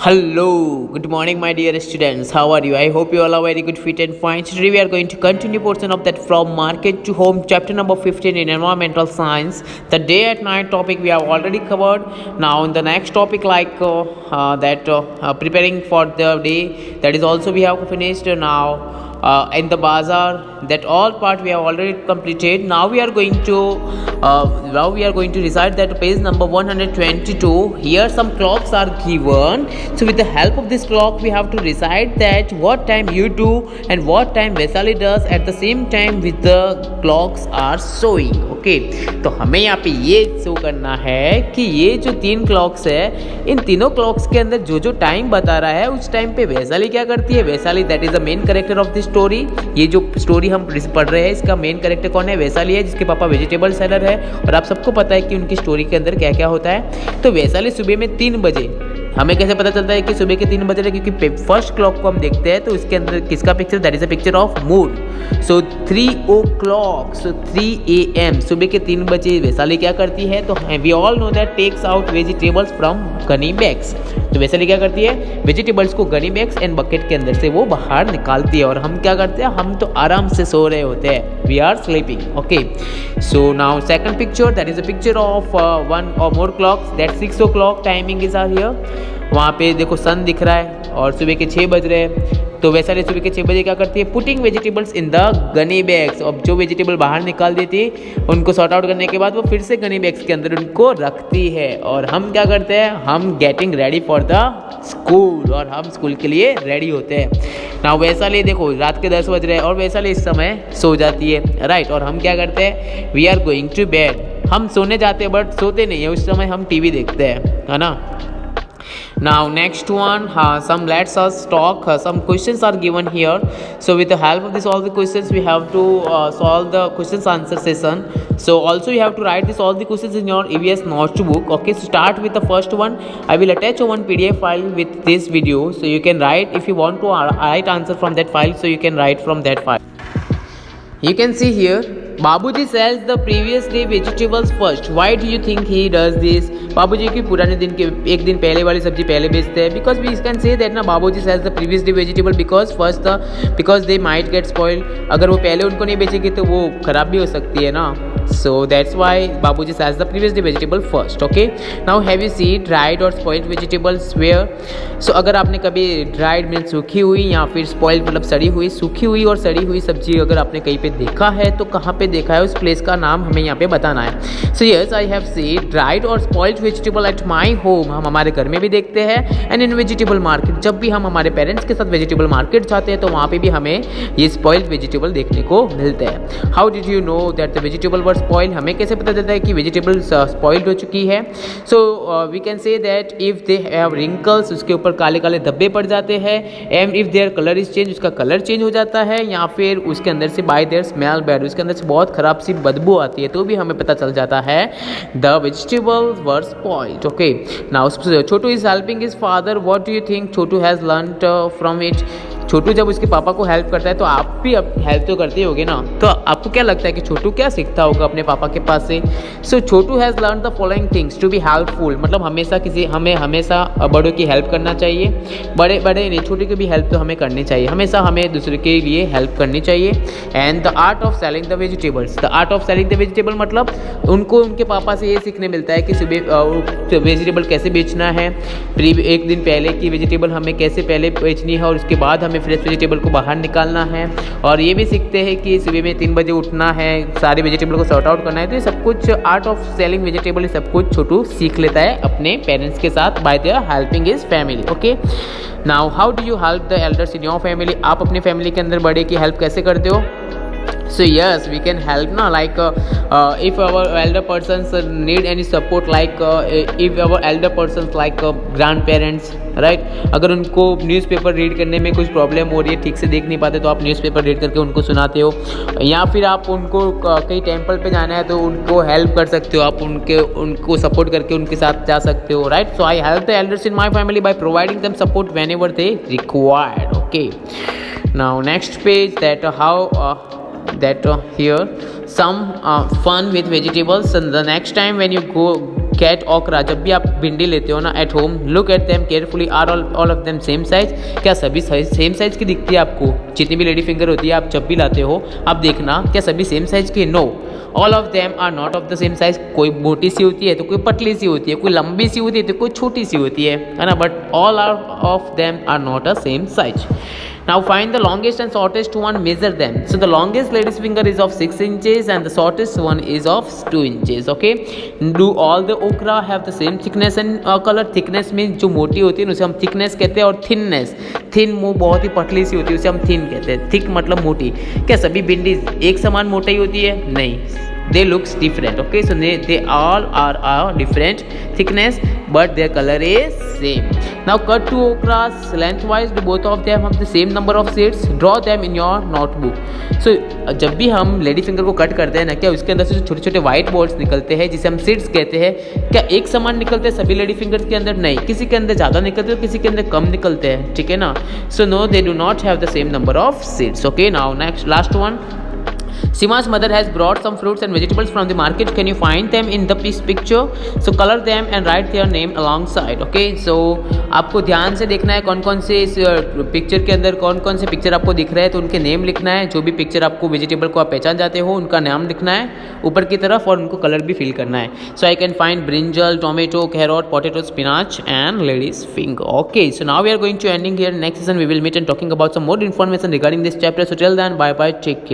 Hello, good morning, my dear students. How are you? I hope you all are very good, fit, and fine. Today, we are going to continue portion of that from market to home, chapter number 15 in environmental science. The day at night topic we have already covered. Now, in the next topic, preparing for the day, that is also we have finished now. In the bazaar, that all part we have already completed. Now we are going to recite that page number 122. Here some clocks are given, so with the help of this clock we have to recite that what time you do and what time Vaishali does at the same time with the clocks are showing. Okay तो हमें यहाँ पे ये show करना है कि ये जो तीन क्लॉक्स है, इन तीनों क्लॉक्स के अंदर जो जो टाइम बता रहा है उस टाइम पे वैशाली क्या करती है। Vaishali that is the main character of this story. ये जो स्टोरी हम पढ़ रहे हैं इसका मेन कैरेक्टर कौन है? वैशाली है, जिसके पापा वेजिटेबल सेलर है और आप सबको पता है कि उनकी स्टोरी के अंदर क्या क्या होता है। तो वैशाली सुबह में 3 बजे, हमें कैसे पता चलता है कि सुबह के 3 बज रहे? क्योंकि फर्स्ट क्लॉक को हम देखते हैं तो उसके अंदर किसका picture? That is a picture of moon. So 3 o'clock, so 3 AM, सुबह के 3 बजे वैशाली क्या करती है? तो we all know that takes out vegetables from gunny bags. तो वैशाली क्या करती है? वेजिटेबल्स को गनी बैग्स एंड बकेट के अंदर से वो बाहर निकालती है। और हम क्या करते हैं? हम तो आराम से सो रहे होते हैं, we are sleeping. Okay, so now second picture, that is a picture of 1 or more clocks, that 6 o'clock timing is are here. वहाँ पे देखो सन दिख रहा है और सुबह के 6 बज रहे हैं। तो वैशाली सुबह के 6 बजे क्या करती है? Putting vegetables in the Ghani bags. अब जो वेजिटेबल बाहर निकाल देती उनको सॉर्ट आउट करने के बाद वो फिर से गनी बैग्स के अंदर उनको रखती है। और हम क्या करते हैं? हम getting ready for the school, और हम स्कूल के लिए रेडी होते हैं। ना वैशाली देखो रात के 10 बज रहे हैं और वैशाली इस समय सो जाती है, राइट। और हम क्या करते हैं? We are going to bed. हम सोने जाते हैं बट सोते नहीं है, उस समय हम टीवी देखते हैं, है ना। Now next one, some let's us talk. Some questions are given here. So with the help of this all the questions, we have to solve the questions answer session. So also you have to write this all the questions in your EVS notebook. Okay, so start with the first one. I will attach one PDF file with this video, so you can write if you want to write answer from that file. So you can write from that file. You can see here, बाबूजी sells the previous day vegetables first. Why do you think he does this? बाबूजी की पुराने दिन के एक दिन पहले वाली सब्जी पहले बेचते हैं। Because we can say that ना, बाबूजी sells the previous day vegetable because they might get spoiled. अगर वो पहले उनको नहीं बेचेगी तो वो खराब भी हो सकती है ना। So that's why बाबूजी sells the previous day vegetable first. Okay. Now have you seen dried or spoiled vegetables where? So अगर आपने कभी dried मीन्स सूखी हुई या फिर spoiled मतलब सड़ी हुई, सूखी हुई और सड़ी हुई सब्जी अगर आपने कहीं पे देखा है तो कहाँ पे देखा है, उस प्लेस का नाम हमें यहाँ पे बताना है। So yes, I have seen dried और spoiled vegetable at my home. हम हमारे घर में भी देखते हैं, एंड इन वेजिटेबल मार्केट, जब भी हम हमारे पेरेंट्स के साथ वेजिटेबल मार्केट जाते हैं तो वहाँ पे भी हमें ये स्पॉइल्ड वेजिटेबल देखने को मिलते हैं। How did you know that the vegetable were spoiled? हमें कैसे पता चलता है कि वेजिटेबल स्पॉइल्ड हो चुकी है? So we can say that if they have wrinkles, उसके ऊपर काले काले धब्बे पड़ जाते हैं, and if their colour is change, उसका कलर चेंज हो जाता है, या फिर उसके अंदर से बाय देयर स्मेल बैड, उसके अंदर से बहुत खराब सी बदबू आती है, तो भी हमें पता चल जाता है the vegetables were spoiled. Okay, now Chhotu is helping his father. What do you think Chhotu has learned from it? Chhotu जब उसके पापा को हेल्प करता है तो आप भी हेल्प तो करते होगे ना, तो आपको क्या लगता है कि छोटू क्या सीखता होगा अपने पापा के पास से? So Chhotu has learn the following things to be helpful. मतलब हमें हमेशा बड़ों की हेल्प करना चाहिए, बड़े नहीं, छोटे की भी हेल्प तो हमें करनी चाहिए, हमेशा हमें दूसरे के लिए हेल्प करनी चाहिए। And the art of selling the vegetables, the art of selling the vegetable मतलब उनको उनके पापा से ये सीखने मिलता है कि सुबह वेजिटेबल कैसे बेचना है, एक दिन पहले की वेजिटेबल हमें कैसे पहले बेचनी है और उसके बाद हमें फ्रेश वेजिटेबल को बाहर निकालना है। और ये भी सीखते हैं कि सुबह में 3 बजे उठना है, सारे वेजिटेबल को सॉर्ट आउट करना है। तो ये सब कुछ आर्ट ऑफ सेलिंग वेजिटेबल, ये सब कुछ छोटू सीख लेता है अपने पेरेंट्स के साथ bye there helping his family. Okay, now how do you help the elders in your family? आप अपनी फैमिली के अंदर बड़े की हेल्प कैसे करते हो? So yes, we can help na, like if our elder persons need any support, like if our elder persons like grandparents, right, अगर उनको न्यूज़पेपर रीड करने में कुछ प्रॉब्लम हो रही है, ठीक से देख नहीं पाते, तो आप न्यूज़पेपर रीड करके उनको सुनाते हो। या फिर आप उनको कहीं टेंपल पे जाना है तो उनको हेल्प कर सकते हो, आप उनको सपोर्ट करके उनके साथ जा सकते हो, right. So I help the elders in my family by providing them support when ever they required. Okay, now next page, that here some fun with vegetables, and the next time when you get okra, जब भी आप भिंडी लेते हो ना at home, look at them carefully, are all of them same size, क्या सभी same size की दिखती है आपको? जितनी भी लेडी फिंगर होती है आप जब भी लाते हो आप देखना क्या सभी सेम साइज की? No, all of them are not of the same size. कोई मोटी सी होती है तो कोई पतली सी होती है, कोई लंबी सी होती है तो कोई छोटी सी होती है ना, but all are of them are not a same size. Now find the longest and shortest one, measure them. So the longest lady's finger is of 6 inches and the shortest one is of 2 inches. Okay. Do all the okra have the same thickness and color? Thickness means जो मोटी होती है उसे हम thickness कहते हैं, और thinness, thin वो बहुत ही पतली सी होती है उसे हम thin कहते हैं, thick मतलब मोटी। क्या सभी भिंडी एक समान मोटी होती है? नहीं, they looks different. Okay, so they all are different thickness but their color is same. Now cut two okras lengthwise, do both of them have the same number of seeds? Draw them in your notebook. So जब भी हम lady finger को cut करते हैं ना, क्या उसके अंदर से जो छोटे छोटे व्हाइट बॉल्स निकलते हैं जिसे हम सीड्स कहते हैं, क्या एक समान निकलते हैं सभी लेडी फिंगर के अंदर? नहीं, किसी के अंदर ज़्यादा निकलते हैं, किसी के अंदर कम निकलते हैं, ठीक है ना। So no, they do not have the same number of seeds. Okay, now next last one, Sima's mother has brought some fruits and vegetables from the market. Can you find them in the picture? So color them and write their name alongside. Okay, so आपको ध्यान से देखना है कौन कौन से इस picture के अंदर कौन कौन से पिक्चर आपको दिख रहे हैं, तो उनके नेम लिखना है। जो भी पिक्चर आपको वेजिटेबल को आप पहचान जाते हो उनका नाम लिखना है ऊपर की तरफ और उनको कलर भी फिल करना है। So I can find brinjal, tomato, carrot, potato, spinach and ladies finger. Okay, so now we are going to ending here. Next session we will meet and talking about some more information regarding this chapter. So till then, bye bye, take care.